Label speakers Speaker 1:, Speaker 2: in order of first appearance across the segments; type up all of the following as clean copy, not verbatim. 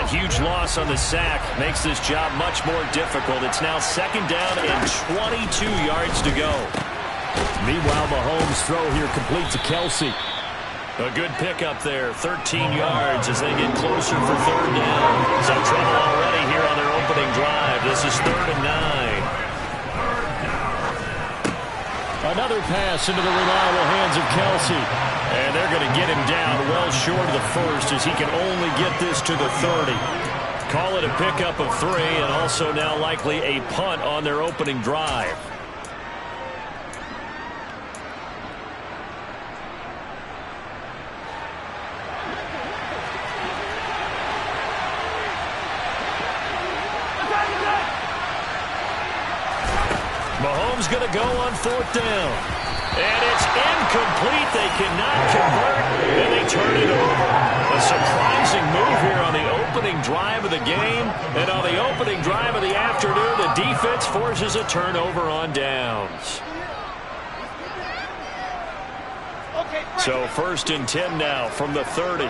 Speaker 1: huge loss on the sack makes this job much more difficult. It's now 2nd down and 22 yards to go.
Speaker 2: Meanwhile, Mahomes' throw here complete to Kelsey.
Speaker 1: A good pickup there, 13 yards as they get closer for 3rd down. Some trouble already here on their opening drive. This is 3rd and 9.
Speaker 2: Another pass into the reliable hands of Kelsey.
Speaker 1: And they're going to get him down well short of the first as he can only get this to the 30. Call it a pickup of 3 and also now likely a punt on their opening drive. Mahomes going to go on 4th down. And it's incomplete. They cannot convert, and they turn it over. A surprising move here on the opening drive of the game. And on the opening drive of the afternoon, the defense forces a turnover on downs. So 1st and 10 now from the 30.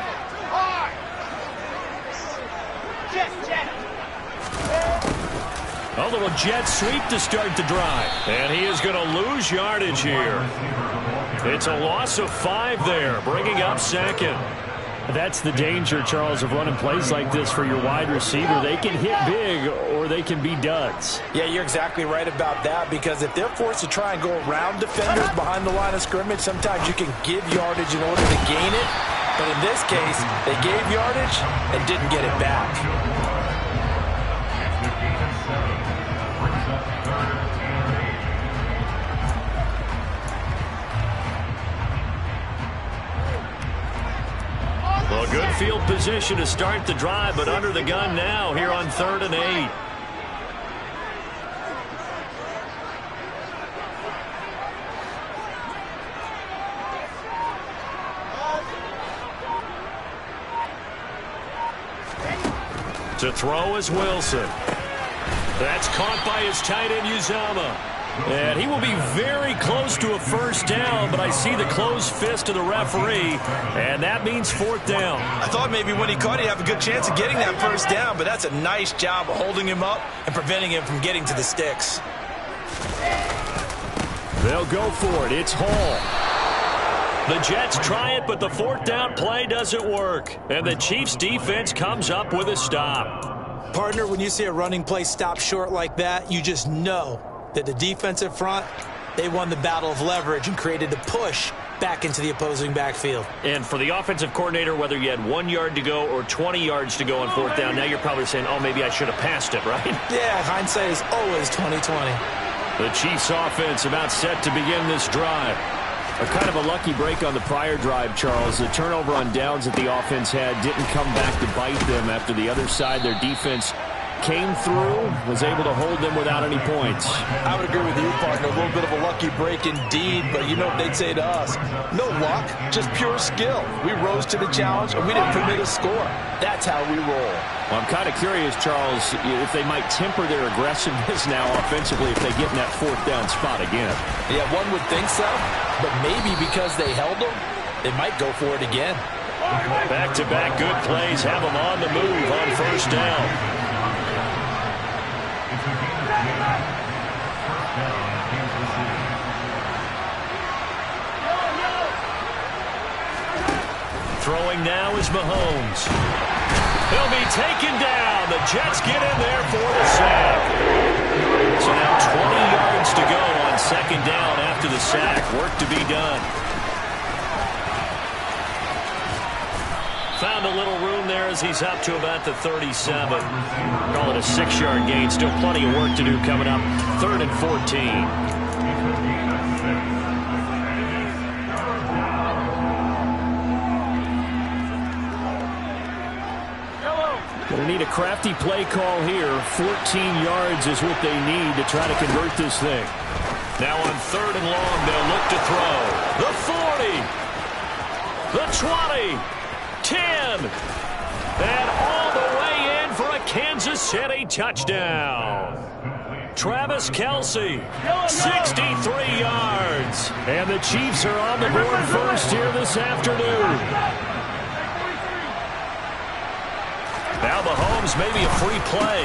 Speaker 1: A little jet sweep to start the drive. And he is going to lose yardage here. It's a loss of 5 there, bringing up 2nd.
Speaker 2: That's the danger, Charles, of running plays like this for your wide receiver. They can hit big or they can be duds.
Speaker 3: Yeah, you're exactly right about that, because if they're forced to try and go around defenders behind the line of scrimmage, sometimes you can give yardage in order to gain it. But in this case, they gave yardage and didn't get it back.
Speaker 1: Well, good field position to start the drive, but under the gun now here on 3rd and 8. To throw is Wilson. That's caught by his tight end, Uzomah. And he will be very close to a 1st down, but I see the closed fist of the referee, and that means 4th down.
Speaker 3: I thought maybe when he caught it, he'd have a good chance of getting that 1st down, but that's a nice job of holding him up and preventing him from getting to the sticks.
Speaker 2: They'll go for it. It's Hall.
Speaker 1: The Jets try it, but the 4th down play doesn't work, and the Chiefs' defense comes up with a stop.
Speaker 3: Partner, when you see a running play stop short like that, you just know that the defensive front, they won the battle of leverage and created the push back into the opposing backfield.
Speaker 1: And for the offensive coordinator, whether you had 1 yard to go or 20 yards to go on 4th down, now you're probably saying, oh, maybe I should have passed it, right?
Speaker 3: Yeah, hindsight is always 20/20.
Speaker 1: The Chiefs offense about set to begin this drive.
Speaker 2: A kind of a lucky break on the prior drive, Charles. The turnover on downs that the offense had didn't come back to bite them after the other side. Their defense came through, was able to hold them without any points.
Speaker 3: I would agree with you, partner. A little bit of a lucky break indeed, but you know what they'd say to us? No luck, just pure skill. We rose to the challenge, and we didn't permit a score. That's how we roll.
Speaker 2: Well, I'm kind of curious, Charles, if they might temper their aggressiveness now offensively if they get in that 4th down spot again.
Speaker 3: Yeah, one would think so, but maybe because they held them, they might go for it again.
Speaker 1: Back-to-back good plays have them on the move on 1st down. Throwing now is Mahomes. He'll be taken down. The Jets get in there for the sack. So now 20 yards to go on 2nd down after the sack. Work to be done. Found a little room there as he's up to about the 37. Call it a 6-yard gain. Still plenty of work to do coming up. 3rd and 14.
Speaker 2: They need a crafty play call here. 14 yards is what they need to try to convert this thing.
Speaker 1: Now on 3rd and long, they'll look to throw. The 40. The 20. 10. And all the way in for a Kansas City touchdown. Travis Kelce, 63 yards.
Speaker 2: And the Chiefs are on the board first here this afternoon.
Speaker 1: Now Mahomes, maybe a free play.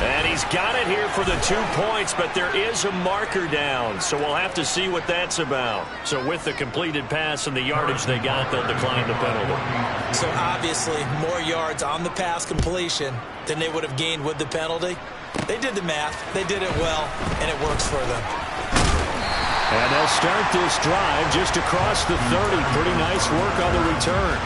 Speaker 1: And he's got it here for the 2 points, but there is a marker down, so we'll have to see what that's about. So with the completed pass and the yardage they got, they'll decline the penalty.
Speaker 3: So obviously more yards on the pass completion than they would have gained with the penalty. They did the math, they did it well, and it works for them.
Speaker 2: And they'll start this drive just across the 30. Pretty nice work on the return.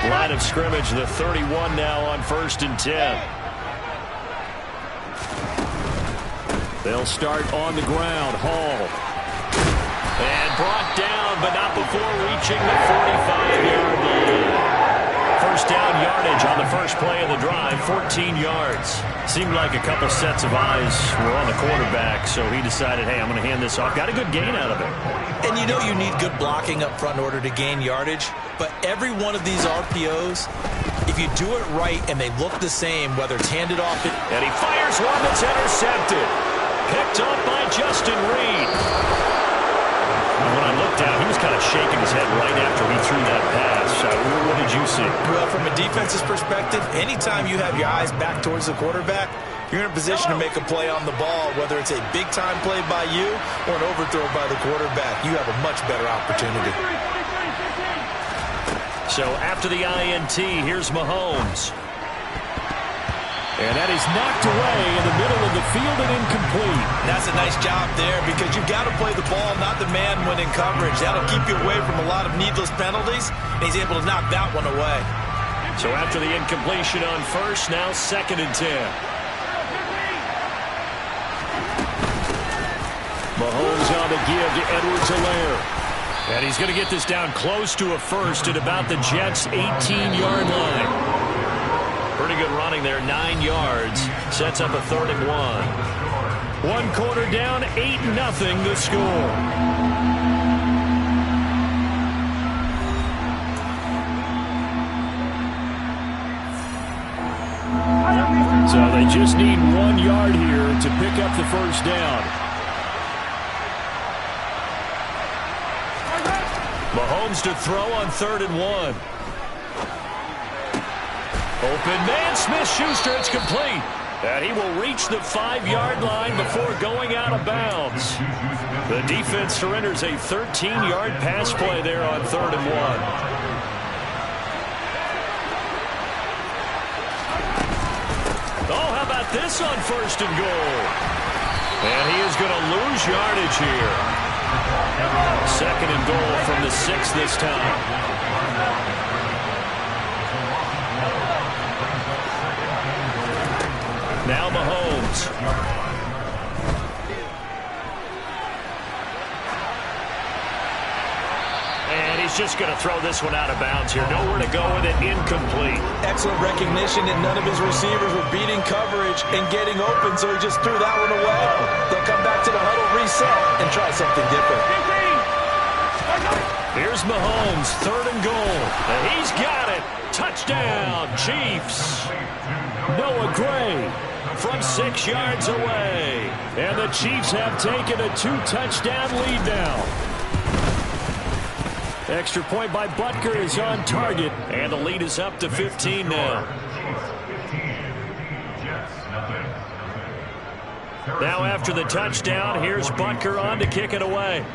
Speaker 2: Line of scrimmage, the 31 now on 1st and 10. They'll start on the ground. Hall. And brought down, but not before reaching the 45-yard line. First down yardage on the first play of the drive, 14 yards. Seemed like a couple sets of eyes were on the quarterback, so he decided, hey, I'm going to hand this off. Got a good gain out of it.
Speaker 3: And you know you need good blocking up front in order to gain yardage, but every one of these RPOs, if you do it right and they look the same, whether it's handed off it.
Speaker 1: And he fires one that's intercepted. Picked up by Justin Reed. When I looked down, he was kind of shaking his head right after he threw that pass. What did you see?
Speaker 3: Well, from a defense's perspective, anytime you have your eyes back towards the quarterback, you're in a position to make a play on the ball, whether it's a big-time play by you or an overthrow by the quarterback. You have a much better opportunity.
Speaker 1: So after the INT, here's Mahomes.
Speaker 2: And that is knocked away in the middle of the field and incomplete.
Speaker 3: That's a nice job there because you've got to play the ball, not the man when in coverage. That'll keep you away from a lot of needless penalties, and he's able to knock that one away.
Speaker 1: So after the incompletion on first, now 2nd and 10.
Speaker 2: Mahomes on the give to Edwards-Helaire.
Speaker 1: And he's going to get this down close to a first at about the Jets' 18-yard line. Pretty good running there, 9 yards. Sets up a 3rd and 1. One quarter down, 8-0 the score.
Speaker 2: So they just need 1 yard here to pick up the first down.
Speaker 1: Mahomes to throw on 3rd and 1. Open man, Smith-Schuster, it's complete. And he will reach the 5-yard line before going out of bounds. The defense surrenders a 13-yard pass play there on 3rd and 1. Oh, how about this on 1st and goal? And he is going to lose yardage here. 2nd and goal from the 6 this time. Now Mahomes. And he's just going to throw this one out of bounds here. Nowhere to go with it. Incomplete.
Speaker 3: Excellent recognition that none of his receivers were beating coverage and getting open, so he just threw that one away. They'll come back to the huddle, reset, and try something different.
Speaker 1: Here's Mahomes, 3rd and goal. And he's got it. Touchdown, Chiefs.
Speaker 2: Noah Gray
Speaker 1: from 6 yards away.
Speaker 2: And the Chiefs have taken a 2-touchdown lead now. Extra point by Butker is on target.
Speaker 1: And the lead is up to 15 now. Now after the touchdown, here's Butker on to kick it away.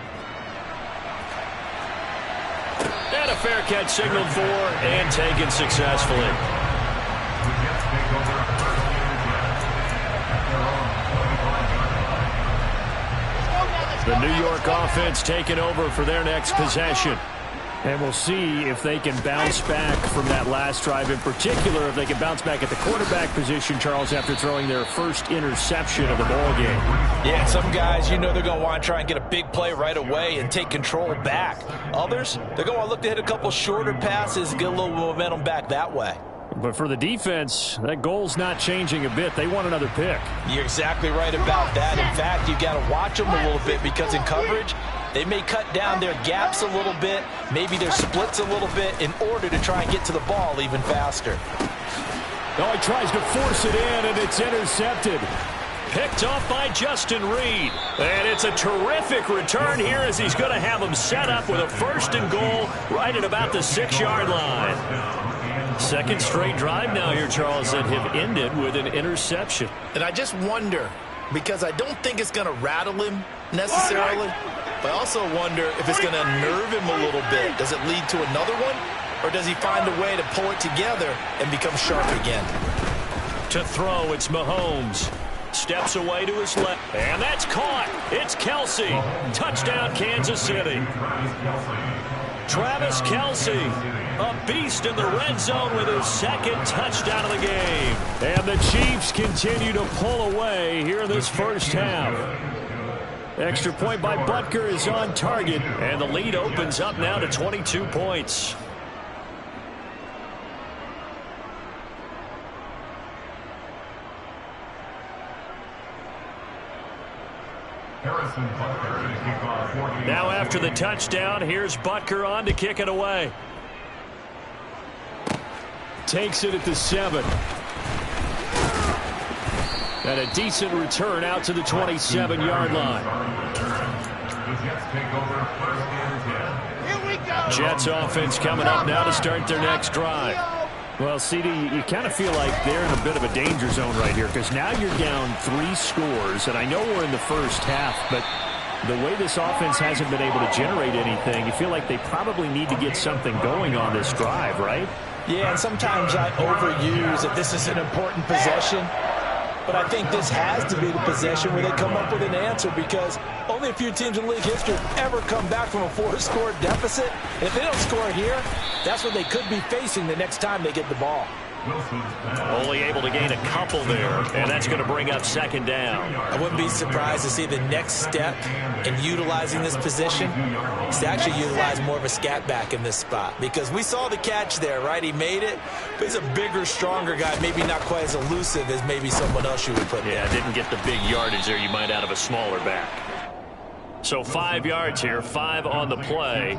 Speaker 1: And a fair catch signaled for and taken successfully. The New York offense taking over for their next possession.
Speaker 2: And we'll see if they can bounce back from that last drive. In particular, if they can bounce back at the quarterback position, Charles, after throwing their first interception of the ball game.
Speaker 3: Yeah, some guys, you know they're going to want to try and get a big play right away and take control back. Others, they're going to want to look to hit a couple shorter passes, get a little momentum back that way.
Speaker 2: But for the defense, that goal's not changing a bit. They want another pick.
Speaker 3: You're exactly right about that. In fact, you've got to watch them a little bit because in coverage, they may cut down their gaps a little bit, maybe their splits a little bit in order to try and get to the ball even faster.
Speaker 2: Oh, he tries to force it in, and it's intercepted.
Speaker 1: Picked off by Justin Reed. And it's a terrific return here as he's going to have him set up with a 1st and goal right at about the 6-yard line. Second straight drive now here, Charles, that have ended with an interception.
Speaker 3: And I just wonder, because I don't think it's going to rattle him necessarily, but I also wonder if it's going to nerve him a little bit. Does it lead to another one? Or does he find a way to pull it together and become sharp again?
Speaker 1: To throw, it's Mahomes. Steps away to his left. And that's caught. It's Kelsey. Touchdown, Kansas City. Travis Kelsey, a beast in the red zone with his 2nd touchdown of the game.
Speaker 2: And the Chiefs continue to pull away here in this first half. Extra point by Butker is on target.
Speaker 1: And the lead opens up now to 22 points. Now after the touchdown, here's Butker on to kick it away.
Speaker 2: Takes it at the 7. And a decent return out to the 27-yard line. Jets offense coming up now to start their next drive. Well, CD, you kind of feel like they're in a bit of a danger zone right here because now you're down 3 scores, and I know we're in the first half, but the way this offense hasn't been able to generate anything, you feel like they probably need to get something going on this drive, right?
Speaker 3: Yeah, and sometimes I overuse that this is an important possession. But I think this has to be the possession where they come up with an answer because only a few teams in league history have ever come back from a 4-score deficit. And if they don't score here, that's what they could be facing the next time they get the ball.
Speaker 1: Only able to gain a couple there, and that's going to bring up 2nd down.
Speaker 3: I wouldn't be surprised to see the next step in utilizing this position is to actually utilize more of a scat back in this spot because we saw the catch there, right? He made it, but he's a bigger, stronger guy, maybe not quite as elusive as maybe someone else you would put there.
Speaker 1: Yeah, didn't get the big yardage there you might out of a smaller back. So 5 yards here, 5 on the play,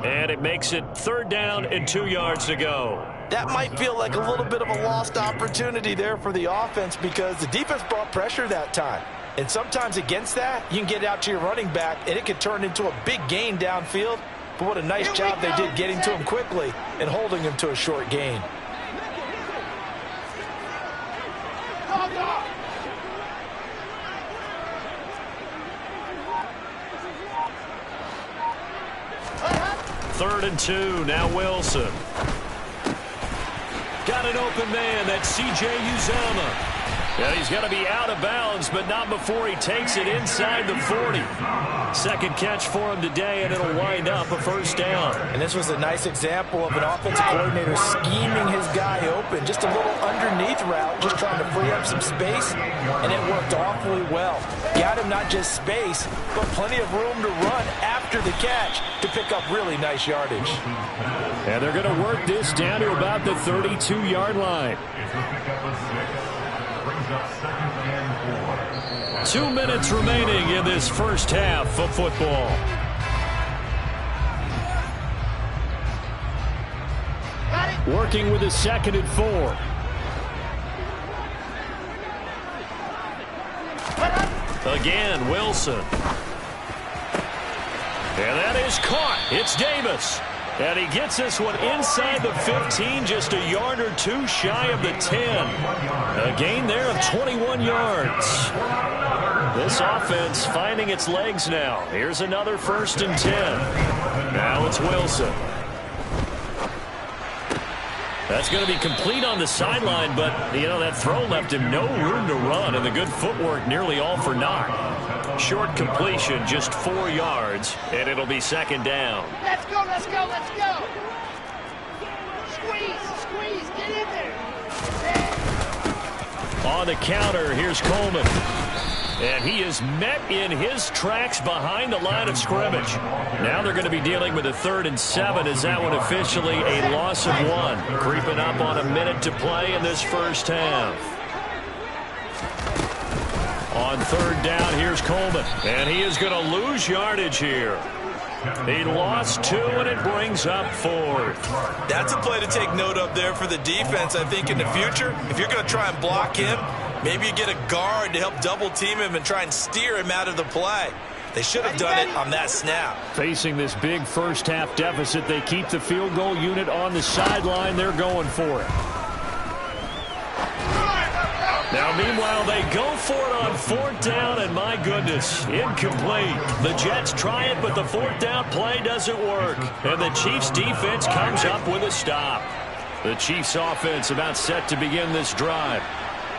Speaker 1: and it makes it 3rd down and 2 yards to go.
Speaker 3: That might feel like a little bit of a lost opportunity there for the offense because the defense brought pressure that time. And sometimes against that, you can get out to your running back, and it can turn into a big gain downfield. But what a nice job they did getting to him quickly and holding him to a short gain.
Speaker 1: Third and 2, now Wilson. Got an open man, that's C.J. Uzomah. Yeah, he's going to be out of bounds, but not before he takes it inside the 40. Second catch for him today, and it'll wind up a 1st down.
Speaker 3: And this was a nice example of an offensive coordinator scheming his guy open. Just a little underneath route, just trying to free up some space, and it worked awfully well. Got him not just space, but plenty of room to run after the catch to pick up really nice yardage.
Speaker 2: And they're going to work this down to about the 32-yard line.
Speaker 1: 2 minutes remaining in this first half of football.
Speaker 2: Working with a 2nd and 4.
Speaker 1: Again, Wilson. And that is caught. It's Davis. And he gets this one inside the 15, just a yard or 2 shy of the 10. A gain there of 21 yards. This offense finding its legs now. Here's another 1st and 10. Now it's Wilson. That's going to be complete on the sideline, but, you know, that throw left him no room to run, and the good footwork nearly all for naught. Short completion, just 4 yards, and it'll be 2nd down.
Speaker 4: Let's go, let's go, let's go. Squeeze, get in there.
Speaker 1: On the counter, here's Coleman. And he is met in his tracks behind the line of scrimmage. Now they're going to be dealing with a 3rd and 7 as that one officially a loss of 1. Creeping up on a minute to play in this first half. On 3rd down, here's Coleman. And he is going to lose yardage here. He lost 2, and it brings up 4th.
Speaker 3: That's a play to take note of there for the defense, I think, in the future. If you're going to try and block him, Maybe you get a guard to help double team him and try and steer him out of the play. They should have done it on that snap.
Speaker 2: Facing this big first-half deficit, they keep the field goal unit on the sideline. They're going for it.
Speaker 1: Now, meanwhile, they go for it on 4th down, and my goodness, incomplete. The Jets try it, but the 4th down play doesn't work. And the Chiefs' defense comes up with a stop. The Chiefs' offense about set to begin this drive.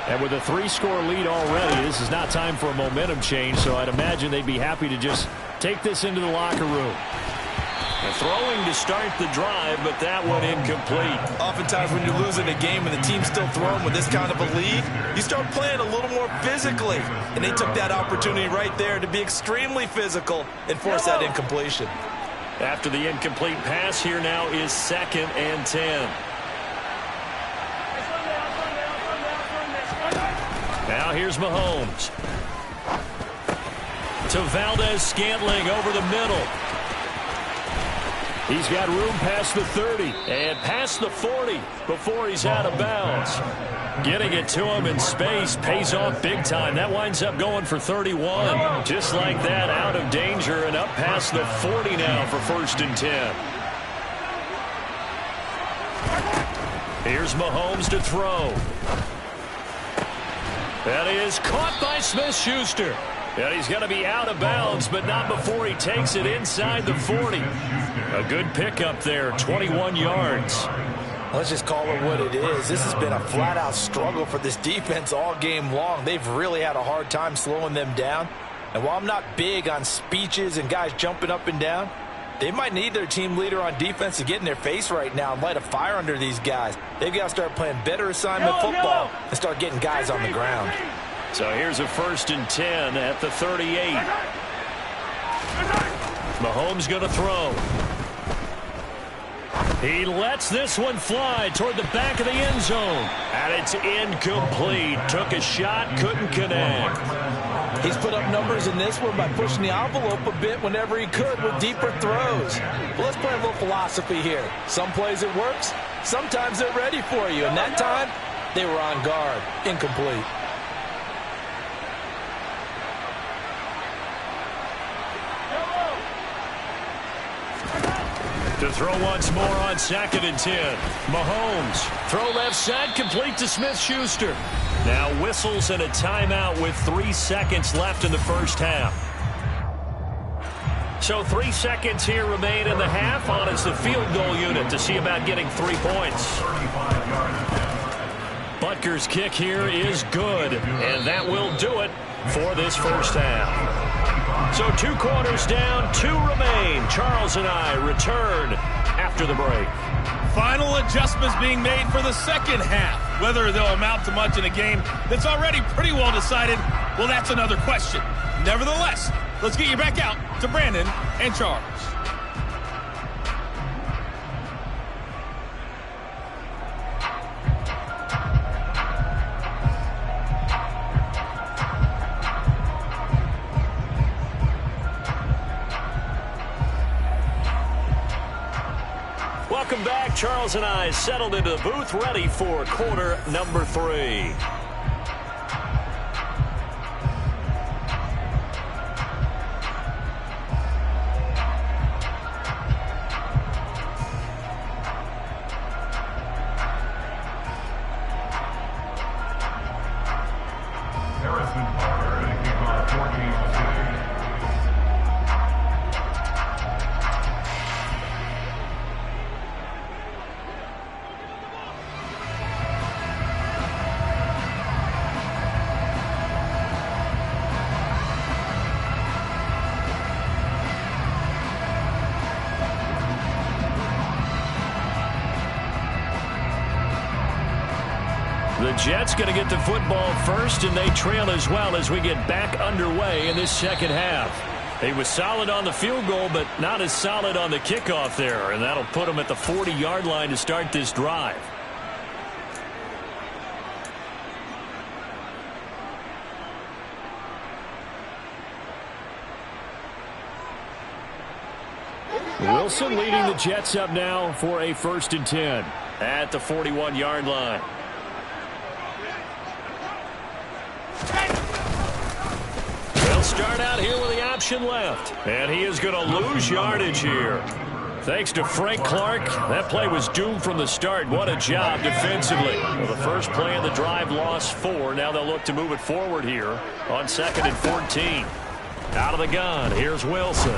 Speaker 1: And with a 3-score lead already, this is not time for a momentum change, so I'd imagine they'd be happy to just take this into the locker room. And throwing to start the drive, but that one incomplete.
Speaker 3: Oftentimes when you're losing a game and the team's still throwing with this kind of a lead, you start playing a little more physically. And they took that opportunity right there to be extremely physical and force that incompletion.
Speaker 1: After the incomplete pass, here now is 2nd and 10. Now here's Mahomes. To Valdez-Scantling over the middle. He's got room past the 30 and past the 40 before he's out of bounds. Getting it to him in space pays off big time. That winds up going for 31. Just like that, out of danger and up past the 40 now for 1st and 10. Here's Mahomes to throw. That is caught by Smith-Schuster. And he's going to be out of bounds, but not before he takes it inside the 40. A good pickup there, 21 yards.
Speaker 3: Let's just call it what it is. This has been a flat-out struggle for this defense all game long. They've really had a hard time slowing them down. And while I'm not big on speeches and guys jumping up and down, they might need their team leader on defense to get in their face right now and light a fire under these guys. They've got to start playing better assignment football and start getting guys on the ground.
Speaker 1: So here's a 1st and 10 at the 38. Mahomes going to throw. He lets this one fly toward the back of the end zone. And it's incomplete. Took a shot, couldn't connect.
Speaker 3: He's put up numbers in this one by pushing the envelope a bit whenever he could with deeper throws. Well, let's play a little philosophy here. Some plays it works. Sometimes they're ready for you. And that time, they were on guard. Incomplete.
Speaker 1: To throw once more on 2nd and 10. Mahomes, throw left side, complete to Smith-Schuster. Now whistles and a timeout with 3 seconds left in the first half. So 3 seconds here remain in the half on as the field goal unit to see about getting 3 points. Butker's kick here is good, and that will do it for this first half. So 2 quarters down, 2 remain. Charles and I return after the break.
Speaker 5: Final adjustments being made for the second half. Whether they'll amount to much in a game that's already pretty well decided, well, that's another question. Nevertheless, let's get you back out to Brandon and Charles.
Speaker 1: Welcome back. Charles and I settled into the booth, ready for quarter number 3. The Jets going to get the football first, and they trail as well as we get back underway in this second half. He was solid on the field goal, but not as solid on the kickoff there, and that'll put him at the 40-yard line to start this drive. Wilson leading the Jets up now for a 1st and 10 at the 41-yard line. They'll start out here with the option left. And he is going to lose yardage here. Thanks to Frank Clark, that play was doomed from the start. What a job defensively. Well, the first play of the drive lost 4. Now they'll look to move it forward here on 2nd and 14. Out of the gun, here's Wilson.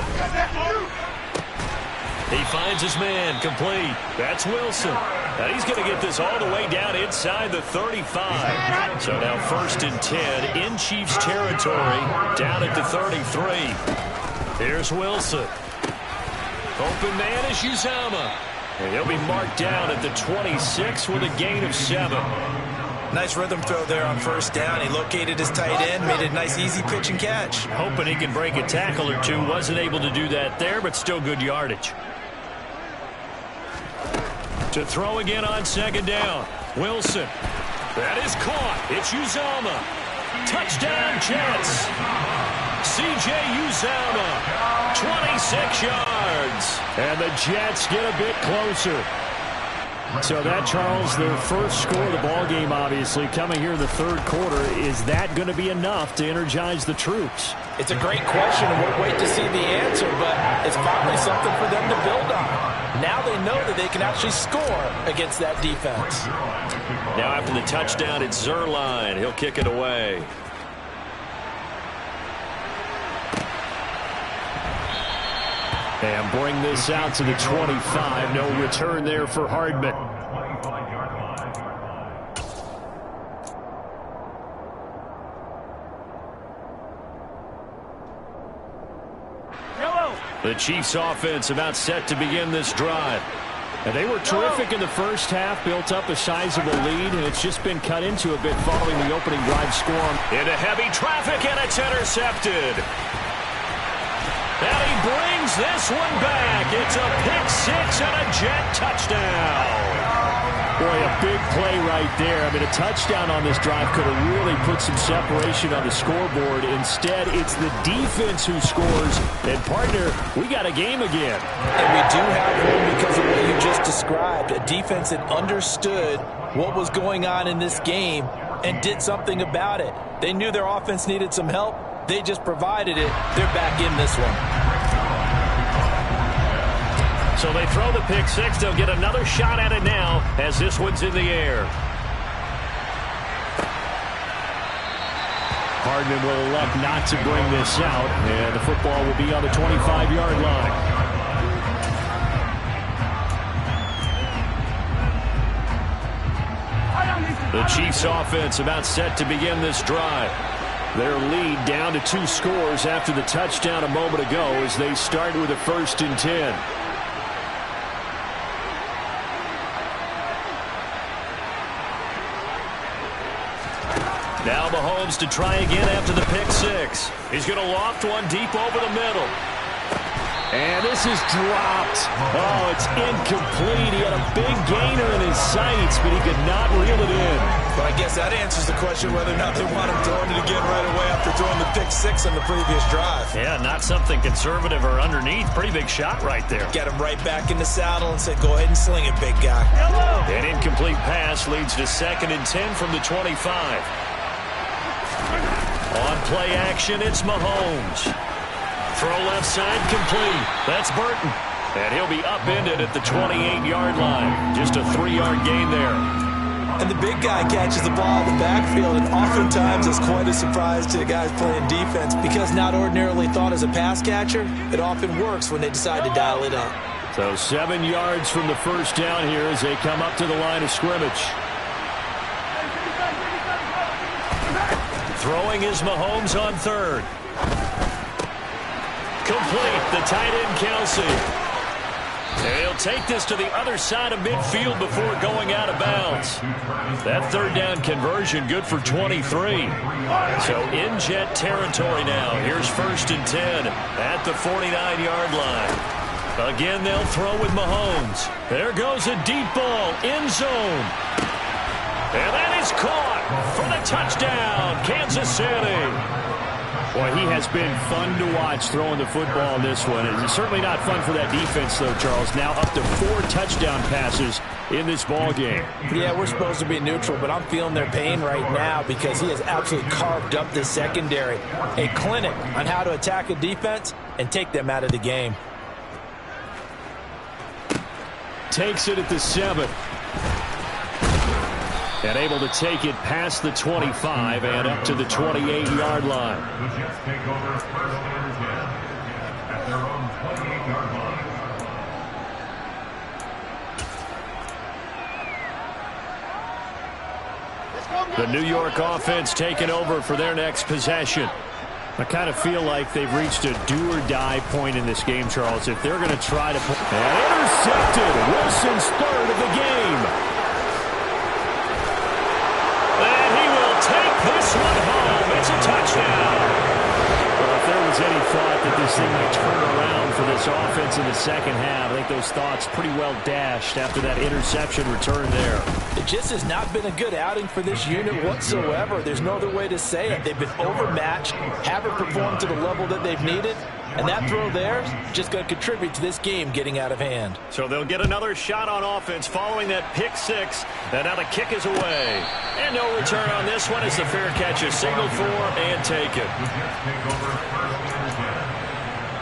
Speaker 1: He finds his man, complete. That's Wilson. Now he's going to get this all the way down inside the 35. So now 1st and 10 in Chiefs territory, down at the 33. Here's Wilson. Open man is Uzomah. And he'll be marked down at the 26 with a gain of 7.
Speaker 3: Nice rhythm throw there on 1st down. He located his tight end, made it a nice easy pitch and catch.
Speaker 1: Hoping he can break a tackle or two. Wasn't able to do that there, but still good yardage. To throw again on 2nd down. Wilson. That is caught. It's Uzomah. Touchdown, Jets. C.J. Uzomah. 26 yards. And the Jets get a bit closer. So that, Charles, their first score of the ballgame, obviously, coming here in the 3rd quarter. Is that going to be enough to energize the troops?
Speaker 3: It's a great question, and we'll wait to see the answer, but it's finally something for them to build on. Now they know that they can actually score against that defense.
Speaker 1: Now after the touchdown, it's Zerline. He'll kick it away.
Speaker 2: And bring this out to the 25. No return there for Hardman. The Chiefs offense about set to begin this drive. And they were terrific in the first half, built up a sizable lead, and it's just been cut into a bit following the opening drive score.
Speaker 1: Into heavy traffic, and it's intercepted. And he brings this one back. It's a pick-6 and a Jet touchdown.
Speaker 2: Boy, a big play right there. I mean, a touchdown on this drive could have really put some separation on the scoreboard. Instead, it's the defense who scores. And, partner, we got a game again.
Speaker 3: And we do have one because of what you just described. A defense that understood what was going on in this game and did something about it. They knew their offense needed some help. They just provided it. They're back in this one.
Speaker 1: So they throw the pick-6. They'll get another shot at it now as this one's in the air.
Speaker 2: Hardman will elect not to bring this out, and the football will be on the 25-yard line.
Speaker 1: The Chiefs offense about set to begin this drive.
Speaker 2: Their lead down to 2 scores after the touchdown a moment ago as they start with a 1st and 10.
Speaker 1: Now Mahomes to try again after the pick-6. He's going to loft one deep over the middle.
Speaker 2: And this is dropped. Oh, it's incomplete. He had a big gainer in his sights, but he could not reel it in.
Speaker 3: But I guess that answers the question whether or not they want him throwing it again right away after throwing the pick-6 on the previous drive.
Speaker 1: Yeah, not something conservative or underneath. Pretty big shot right there.
Speaker 3: Got him right back in the saddle and said, go ahead and sling it, big guy.
Speaker 1: An incomplete pass leads to 2nd and 10 from the 25. On play action, it's Mahomes. Throw left side, complete. That's Burton. And he'll be upended at the 28-yard line. Just a 3-yard gain there.
Speaker 3: And the big guy catches the ball in the backfield, and oftentimes it's quite a surprise to the guys playing defense because not ordinarily thought as a pass catcher, it often works when they decide to dial it up.
Speaker 2: So 7 yards from the 1st down here as they come up to the line of scrimmage.
Speaker 1: Throwing is Mahomes on 3rd. Complete, the tight end Kelsey. And he'll take this to the other side of midfield before going out of bounds. That 3rd down conversion good for 23. So in Jet territory now. Here's 1st and 10 at the 49-yard line. Again, they'll throw with Mahomes. There goes a deep ball, end zone. And that is caught for the touchdown, Kansas City.
Speaker 2: Boy, he has been fun to watch throwing the football in this one. It's certainly not fun for that defense, though, Charles. Now up to 4 touchdown passes in this ball game.
Speaker 3: Yeah, we're supposed to be neutral, but I'm feeling their pain right now because he has absolutely carved up this secondary. A clinic on how to attack a defense and take them out of the game.
Speaker 2: Takes it at the 7. And able to take it past the 25 and up to the 28-yard line.
Speaker 6: The Jets take over first and 10 at their own 28-yard line.
Speaker 2: The New York offense taking over for their next possession. I kind of feel like they've reached a do-or-die point in this game, Charles. If they're going to try to put... And intercepted! Wilson's third of the game.
Speaker 1: And he will take this one home. It's a touchdown.
Speaker 2: Well, if there was any thought that this thing might turn around for this offense in the second half, I think those thoughts pretty well dashed after that interception return there.
Speaker 3: It just has not been a good outing for this unit whatsoever. There's no other way to say it. They've been overmatched, haven't performed to the level that they've needed, and that throw there is just going to contribute to this game getting out of hand.
Speaker 1: So they'll get another shot on offense following that pick 6. And now the kick is away. And no return on this one as the fair catch is signaled for and taken.
Speaker 6: The Jets take over first and 10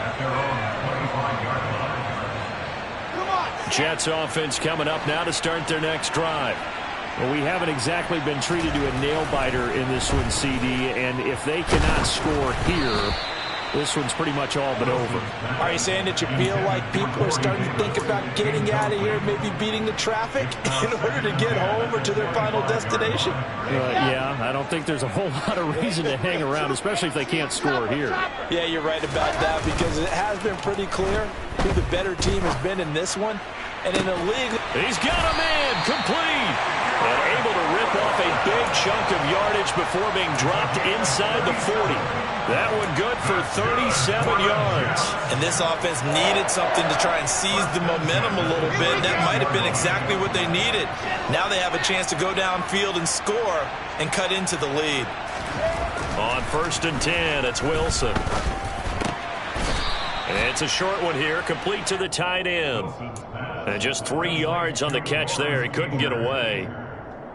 Speaker 6: at their own 25-yard line.
Speaker 2: Jets offense coming up now to start their next drive. Well, we haven't exactly been treated to a nail-biter in this one, CD, and if they cannot score here, this one's pretty much all but over.
Speaker 3: Are you saying that you feel like people are starting to think about getting out of here, maybe beating the traffic in order to get home or to their final destination?
Speaker 2: Yeah, I don't think there's a whole lot of reason to hang around, especially if they can't score here.
Speaker 3: Yeah, you're right about that because it has been pretty clear who the better team has been in this one. And in the league...
Speaker 1: He's got a man complete. And able to rip off a big chunk of yardage before being dropped inside the 40. That one good for 37 yards.
Speaker 3: And this offense needed something to try and seize the momentum a little bit. That might have been exactly what they needed. Now they have a chance to go downfield and score and cut into the lead.
Speaker 1: On 1st and 10, it's Wilson. And it's a short one here, complete to the tight end. And just 3 yards on the catch there. He couldn't get away.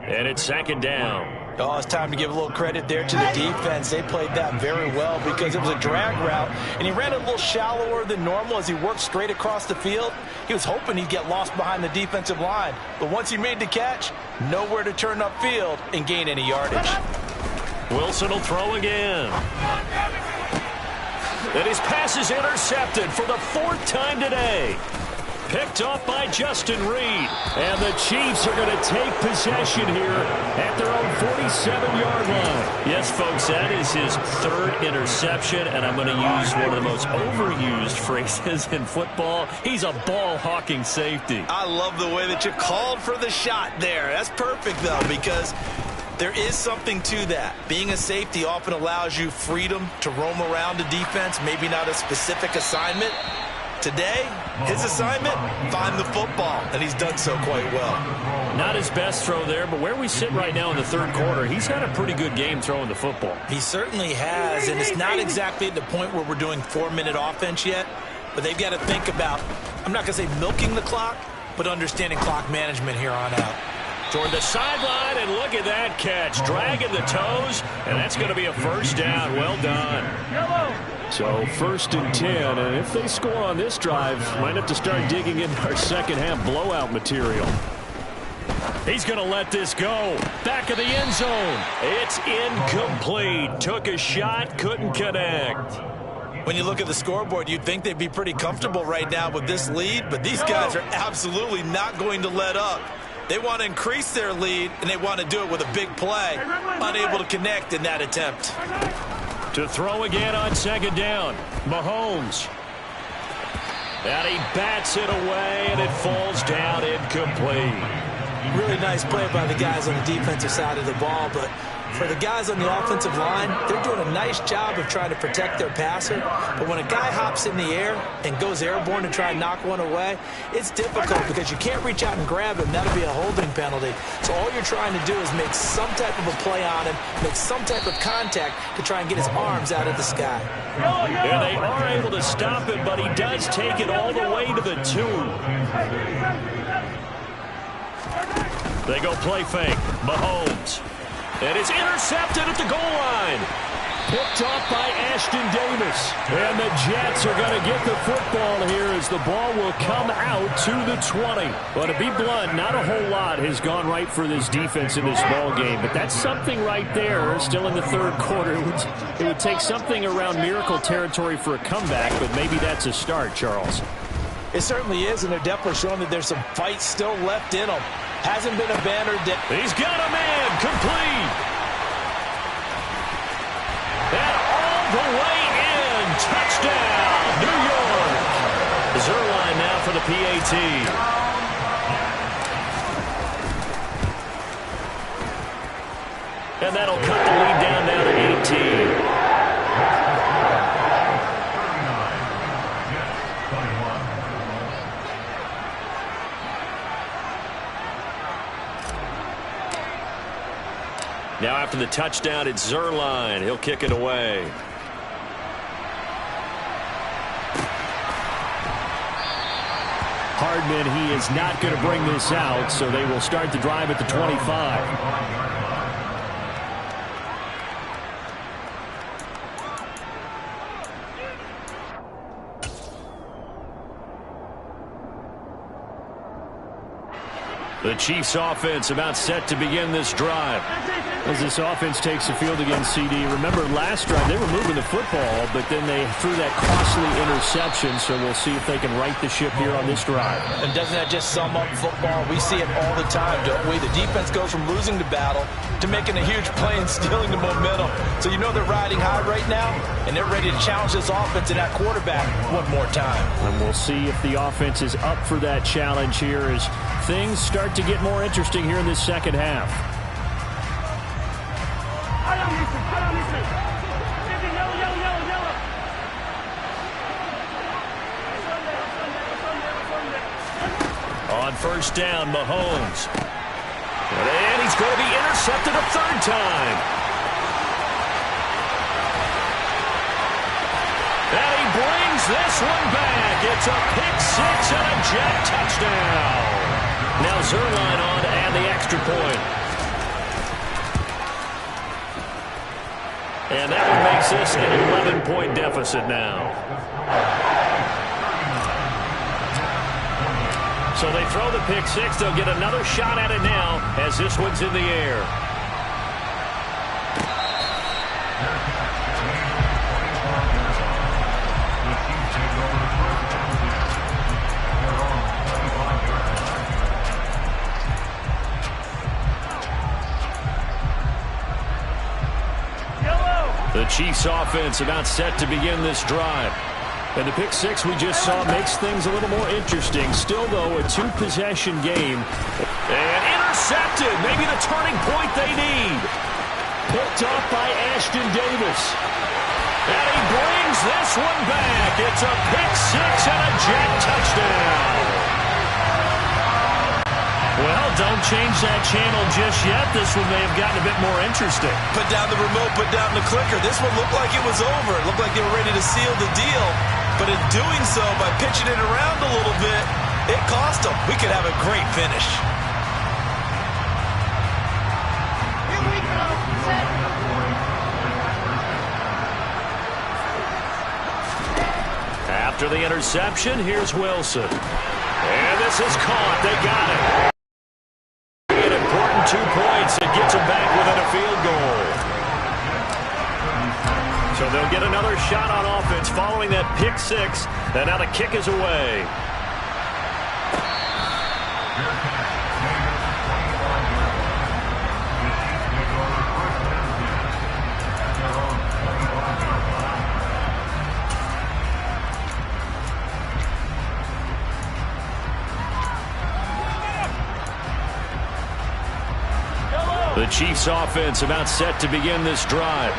Speaker 1: And it's 2nd down.
Speaker 3: Oh, it's time to give a little credit there to the defense. They played that very well because it was a drag route, and he ran a little shallower than normal as he worked straight across the field. He was hoping he'd get lost behind the defensive line, but once he made the catch, nowhere to turn upfield and gain any yardage.
Speaker 1: Wilson will throw again. And his pass is intercepted for the 4th time today. Picked off by Justin Reed.
Speaker 2: And the Chiefs are going to take possession here at their own 47-yard line.
Speaker 1: Yes, folks, that is his 3rd interception, and I'm going to use one of the most overused phrases in football. He's a ball-hawking safety.
Speaker 3: I love the way that you called for the shot there. That's perfect, though, because there is something to that. Being a safety often allows you freedom to roam around a defense, maybe not a specific assignment. Today, his assignment, find the football, and he's done so quite well.
Speaker 1: Not his best throw there, but where we sit right now in the 3rd quarter, he's had a pretty good game throwing the football.
Speaker 3: He certainly has, and it's not exactly at the point where we're doing 4-minute offense yet, but they've got to think about, I'm not going to say milking the clock, but understanding clock management here on out.
Speaker 1: Toward the sideline, and look at that catch. Dragging the toes, and that's going to be a 1st down. Well done.
Speaker 2: So 1st and 10, and if they score on this drive, might have to start digging into our second half blowout material.
Speaker 1: He's going to let this go. Back of the end zone. It's incomplete. Took a shot, couldn't connect.
Speaker 3: When you look at the scoreboard, you'd think they'd be pretty comfortable right now with this lead, but these guys are absolutely not going to let up. They want to increase their lead, and they want to do it with a big play. Unable to connect in that attempt.
Speaker 1: To throw again on 2nd down. Mahomes. And he bats it away, and it falls down incomplete.
Speaker 3: Really nice play by the guys on the defensive side of the ball, but For the guys on the offensive line, they're doing a nice job of trying to protect their passer. But when a guy hops in the air and goes airborne to try and knock one away, it's difficult because you can't reach out and grab him. That'll be a holding penalty. So all you're trying to do is make some type of a play on him, make some type of contact to try and get his arms out of the sky.
Speaker 2: And they are able to stop him, but he does take it all the way to the 2.
Speaker 1: They go play fake. Mahomes. And it's intercepted at the goal line.
Speaker 2: Picked off by Ashton Davis. And the Jets are going to get the football here as the ball will come out to the 20. Well, to be blunt, not a whole lot has gone right for this defense in this ball game, but that's something right there. Still in the third quarter. It would take something around miracle territory for a comeback, but maybe that's a start, Charles.
Speaker 3: It certainly is, and they're definitely showing that there's some fight still left in them. Hasn't been abandoned.
Speaker 1: He's got a man complete. And all the way in. Touchdown, New York. Zerline now for the PAT. And that'll cut the lead down now to 18. Now after the touchdown, it's Zerline. He'll kick it away.
Speaker 2: Hardman, he is not going to bring this out, so they will start the drive at the 25.
Speaker 1: The Chiefs offense about set to begin this drive.
Speaker 2: As this offense takes the field against CD, remember last drive they were moving the football, but then they threw that costly interception, so we'll see if they can right the ship here on this drive.
Speaker 3: And doesn't that just sum up football? We see it all the time, don't we? The defense goes from losing the battle to making a huge play and stealing the momentum. So you know they're riding high right now, and they're ready to challenge this offense and that quarterback one more time.
Speaker 2: And we'll see if the offense is up for that challenge here as things start to get more interesting here in this second half.
Speaker 1: On first down, Mahomes. And he's going to be intercepted a third time. And he brings this one back. It's a pick six and a Jet touchdown. Now Zerline on to add the extra point. And that one makes this an 11-point deficit now. So they throw the pick six. They'll get another shot at it now as this one's in the air. The Chiefs offense about set to begin this drive. And the pick six we just saw makes things a little more interesting. Still, though, a two-possession game. And intercepted. Maybe the turning point they need.
Speaker 2: Picked off by Ashton Davis.
Speaker 1: And he brings this one back. It's a pick six and a Jet touchdown. Well, don't change that channel just yet. This one may have gotten a bit more interesting.
Speaker 3: Put down the remote, put down the clicker. This one looked like it was over. It looked like they were ready to seal the deal. But in doing so, by pitching it around a little bit, it cost them. We could have a great finish.
Speaker 4: Here we go. Set.
Speaker 1: After the interception, here's Wilson. And this is caught. They got it. 2 points. It gets them back within a field goal. So they'll get another shot on offense following that pick six. And now the kick is away. The Chiefs offense about set to begin this drive.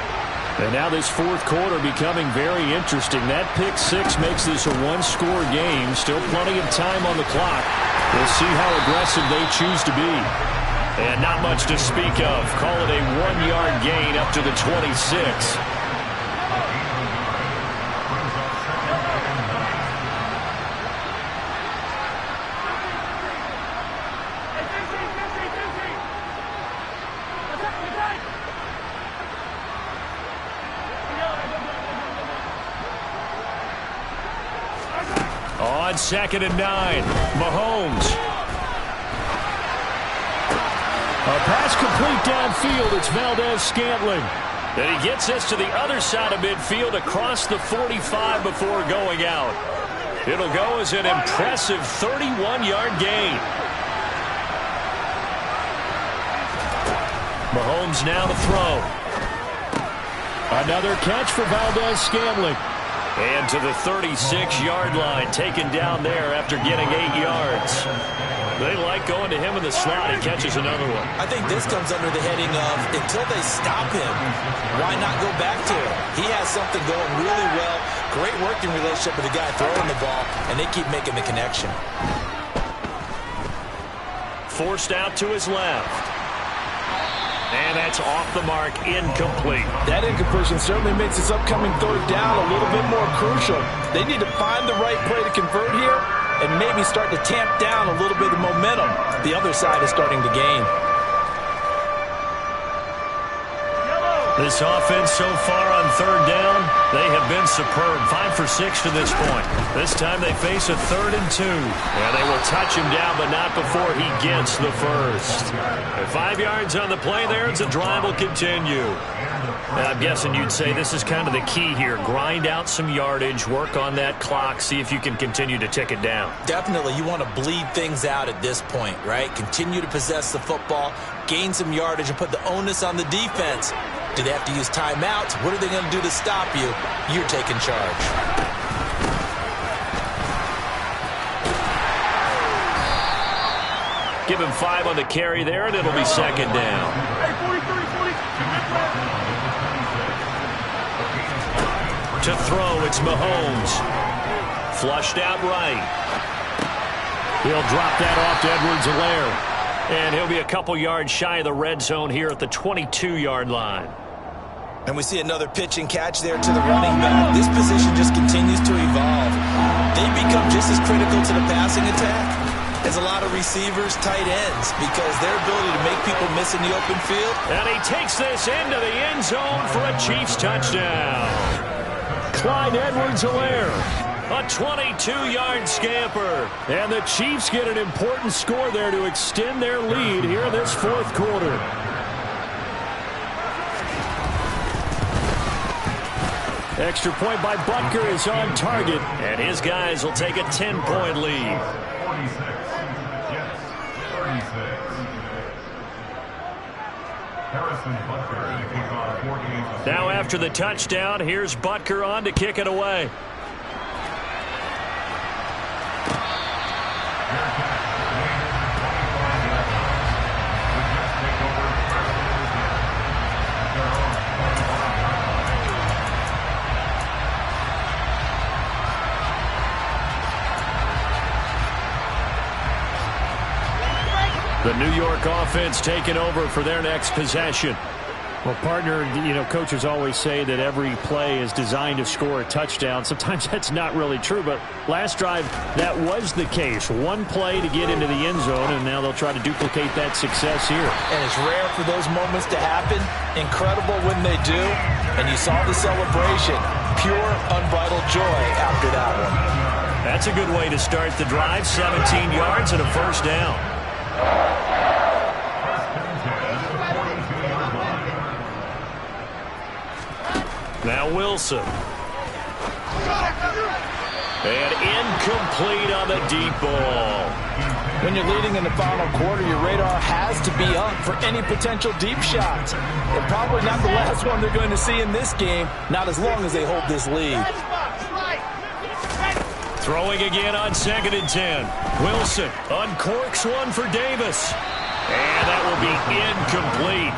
Speaker 2: And now this fourth quarter becoming very interesting. That pick six makes this a one-score game. Still plenty of time on the clock. We'll see how aggressive they choose to be.
Speaker 1: And not much to speak of. Call it a 1-yard gain up to the 26. On 2nd and 9, Mahomes.
Speaker 2: A pass complete downfield. It's Valdez-Scantling.
Speaker 1: And he gets us to the other side of midfield across the 45 before going out. It'll go as an impressive 31-yard gain. Mahomes now to throw.
Speaker 2: Another catch for Valdez-Scantling.
Speaker 1: And to the 36-yard line, taken down there after getting 8 yards. They like going to him in the slot. He catches another one.
Speaker 3: I think this comes under the heading of until they stop him, why not go back to him? He has something going really well. Great working relationship with the guy throwing the ball, and they keep making the connection.
Speaker 1: Forced out to his left. And that's off the mark, incomplete.
Speaker 3: That incompletion certainly makes this upcoming third down a little bit more crucial. They need to find the right play to convert here and maybe start to tamp down a little bit of momentum. The other side is starting to gain.
Speaker 1: This offense so far on third down, they have been superb. 5 for 6 to this point. This time they face a 3rd and 2. And they will touch him down, but not before he gets the first. At 5 yards on the play there, the drive will continue. And I'm guessing you'd say this is kind of the key here. Grind out some yardage, work on that clock, see if you can continue to tick it down.
Speaker 3: Definitely, you want to bleed things out at this point, right? Continue to possess the football, gain some yardage, and put the onus on the defense. Do they have to use timeouts? What are they going to do to stop you? You're taking charge.
Speaker 1: Give him 5 on the carry there, and it'll be 2nd down. To throw, it's Mahomes. Flushed out right.
Speaker 2: He'll drop that off to Edwards-Helaire.
Speaker 1: And he'll be a couple yards shy of the red zone here at the 22-yard line.
Speaker 3: And we see another pitch and catch there to the running back. This position just continues to evolve. They become just as critical to the passing attack as a lot of receivers, tight ends, because their ability to make people miss in the open field.
Speaker 1: And he takes this into the end zone for a Chiefs touchdown.
Speaker 2: Clyde Edwards-Helaire.
Speaker 1: A 22-yard scamper.
Speaker 2: And the Chiefs get an important score there to extend their lead here in this fourth quarter. Extra point by Butker is on target.
Speaker 1: And his guys will take a 10-point lead.
Speaker 6: 46. Yes, 36. Harrison Butker to kick off 48.
Speaker 1: Now after the touchdown, here's Butker on to kick it away. The New York offense taking over for their next possession.
Speaker 2: Well, partner, coaches always say that every play is designed to score a touchdown. Sometimes that's not really true, but last drive, that was the case. One play to get into the end zone, and now they'll try to duplicate that success here.
Speaker 3: And it's rare for those moments to happen. Incredible when they do. And you saw the celebration. Pure, unbridled joy after that one.
Speaker 1: That's a good way to start the drive. 17 yards and a first down. Now Wilson. And incomplete on the deep ball.
Speaker 3: When you're leading in the final quarter, your radar has to be up for any potential deep shots. And probably not the last one they're going to see in this game, not as long as they hold this lead.
Speaker 1: Throwing again on 2nd and 10. Wilson uncorks one for Davis. And that will be incomplete.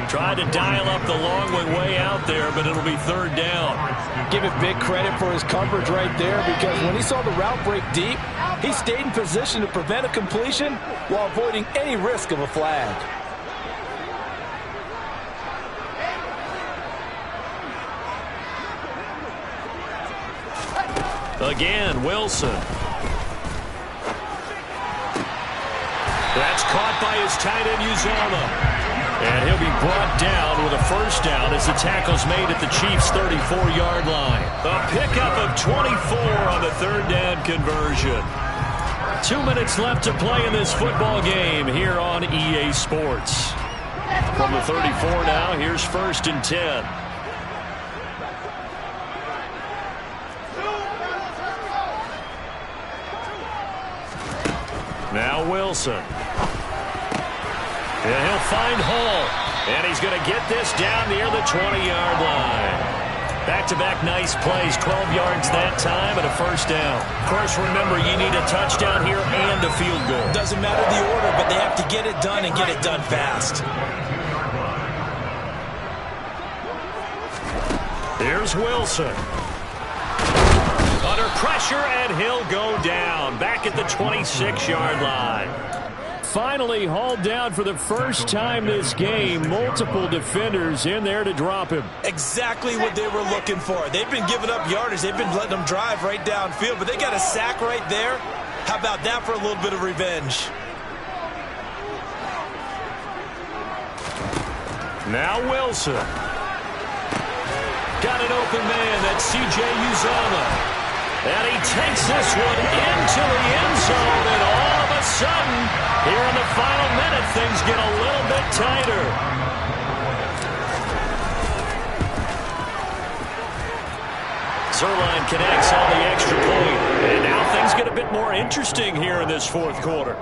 Speaker 1: Tried to dial up the long way out there, but it'll be third down.
Speaker 3: Give it big credit for his coverage right there, because when he saw the route break deep, he stayed in position to prevent a completion while avoiding any risk of a flag.
Speaker 1: Again, Wilson. That's caught by his tight end, Uzomah. And he'll be brought down with a first down as the tackle's made at the Chiefs' 34-yard line. A pickup of 24 on the third down conversion. 2 minutes left to play in this football game here on EA Sports. From the 34 now, here's 1st and 10. Now Wilson. And he'll find Hall. And he's going to get this down near the 20-yard line. Back-to-back nice plays, 12 yards that time and a first down. Of course, remember, you need a touchdown here and a field goal.
Speaker 3: Doesn't matter the order, but they have to get it done and get it done fast.
Speaker 1: Here's Wilson. Under pressure, and he'll go down. Back at the 26-yard line.
Speaker 2: Finally hauled down for the first time this game. Multiple defenders in there to drop him.
Speaker 3: Exactly what they were looking for. They've been giving up yardage. They've been letting them drive right downfield, but they got a sack right there. How about that for a little bit of revenge?
Speaker 1: Now Wilson. Got an open man. That's C.J. Uzomah. And he takes this one into the end zone, and all of a sudden, here in the final minute, things get a little bit tighter. Zerline connects on the extra point. And now things get a bit more interesting here in this fourth quarter.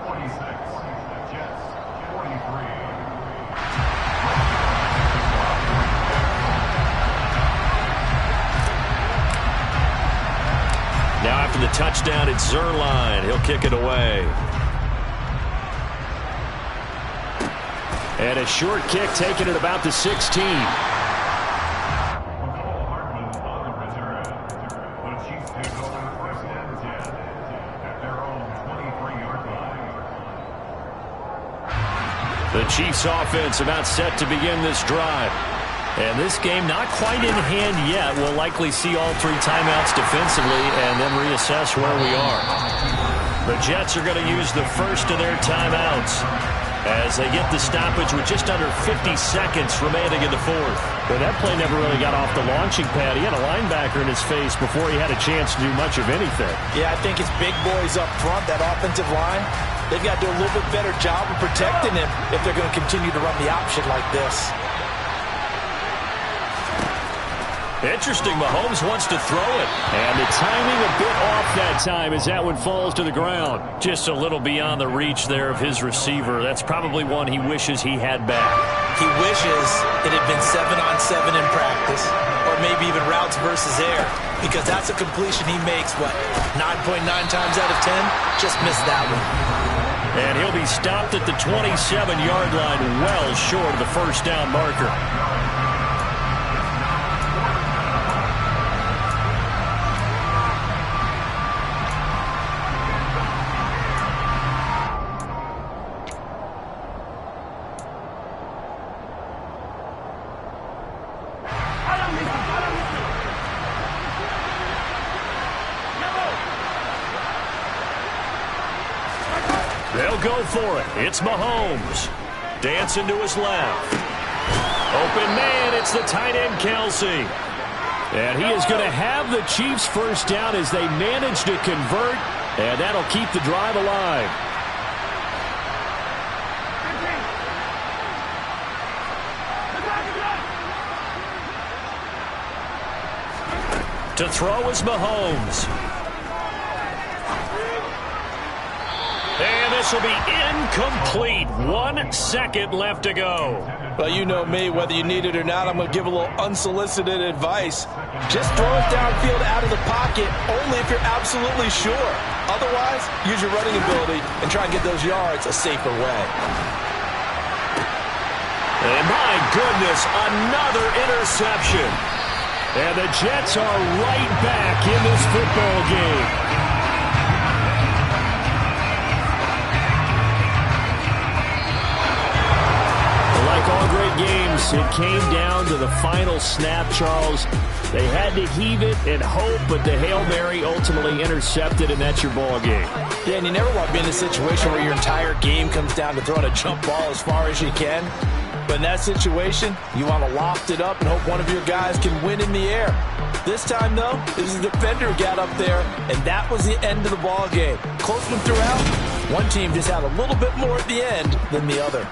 Speaker 1: Now after the touchdown, it's Zerline. He'll kick it away.
Speaker 2: And a short kick taken at about the 16. The Chiefs offense about set to begin this drive. And this game not quite in hand yet. We'll likely see all 3 timeouts defensively and then reassess where we are.
Speaker 1: The Jets are going to use the first of their timeouts as they get the stoppage with just under 50 seconds remaining in the fourth.
Speaker 2: But that play never really got off the launching pad. He had a linebacker in his face before he had a chance to do much of anything.
Speaker 3: Yeah, I think it's big boys up front, that offensive line. They've got to do a little bit better job of protecting him if they're going to continue to run the option like this.
Speaker 1: Interesting, Mahomes wants to throw it.
Speaker 2: And the timing a bit off that time as that one falls to the ground.
Speaker 1: Just a little beyond the reach there of his receiver. That's probably one he wishes he had back.
Speaker 3: He wishes it had been 7-on-7 in practice, or maybe even routes versus air, because that's a completion he makes, 9.9 times out of 10? Just missed that one.
Speaker 1: And he'll be stopped at the 27-yard line, well short of the first down marker. They'll go for it. It's Mahomes. Dancing to his left. Open man, it's the tight end, Kelsey.
Speaker 2: And he is going to have the Chiefs first down as they manage to convert, and that'll keep the drive alive.
Speaker 1: To throw is Mahomes. And this will be incomplete. 1 second left to go.
Speaker 3: Well, you know me, whether you need it or not, I'm going to give a little unsolicited advice. Just throw it downfield out of the pocket, only if you're absolutely sure. Otherwise, use your running ability and try and get those yards a safer way.
Speaker 1: And my goodness, another interception.
Speaker 2: And the Jets are right back in this football game. Like all great games, it came down to the final snap, Charles. They had to heave it and hope, but the Hail Mary ultimately intercepted, and that's your ball game.
Speaker 3: Yeah, and you never want to be in a situation where your entire game comes down to throwing a jump ball as far as you can. But in that situation, you want to loft it up and hope one of your guys can win in the air. This time, though, it was the defender who got up there, and that was the end of the ball game. Close one throughout. One team just had a little bit more at the end than the other.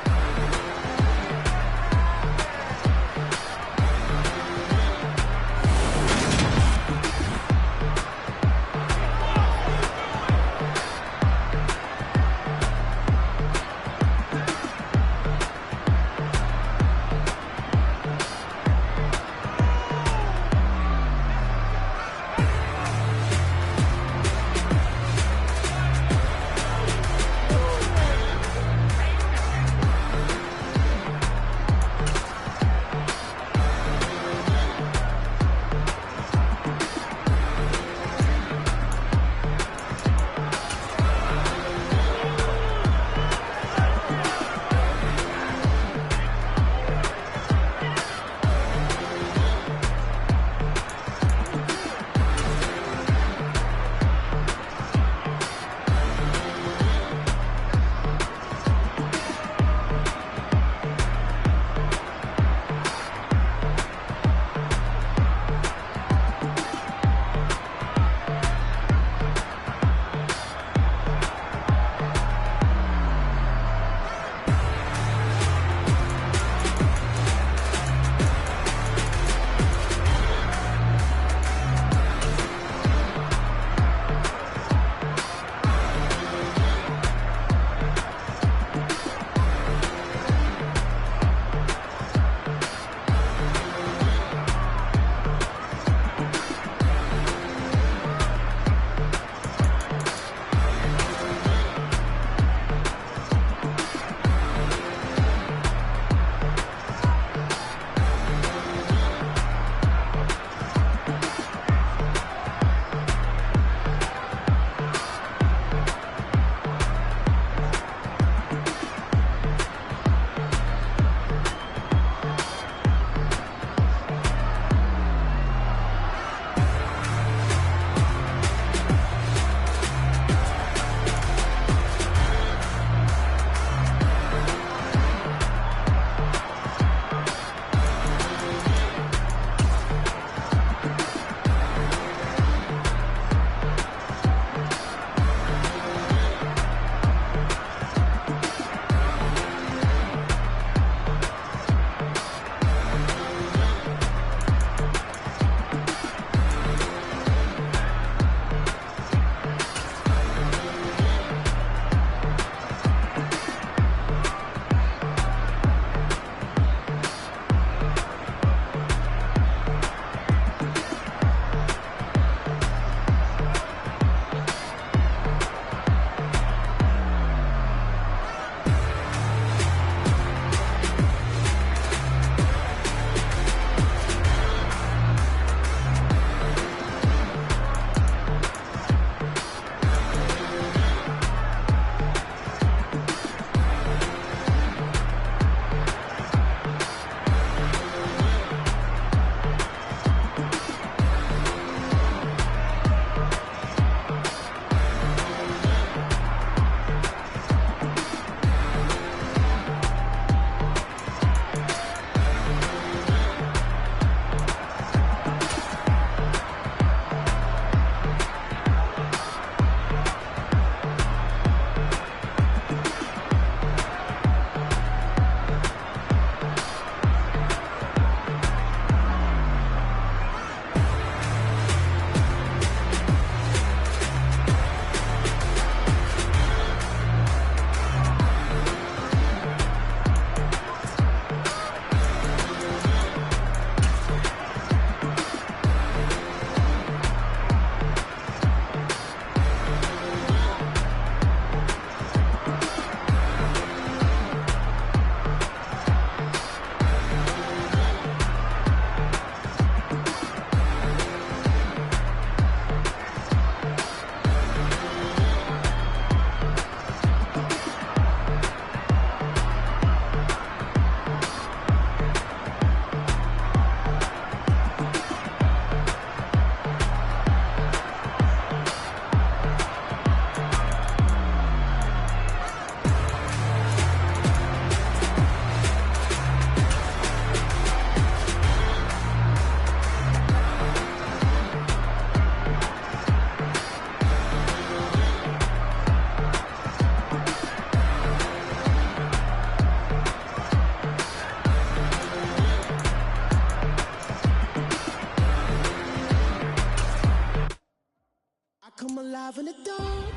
Speaker 7: survive in the dark,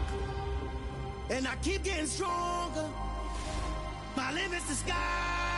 Speaker 7: and I keep getting stronger. My limit's the sky.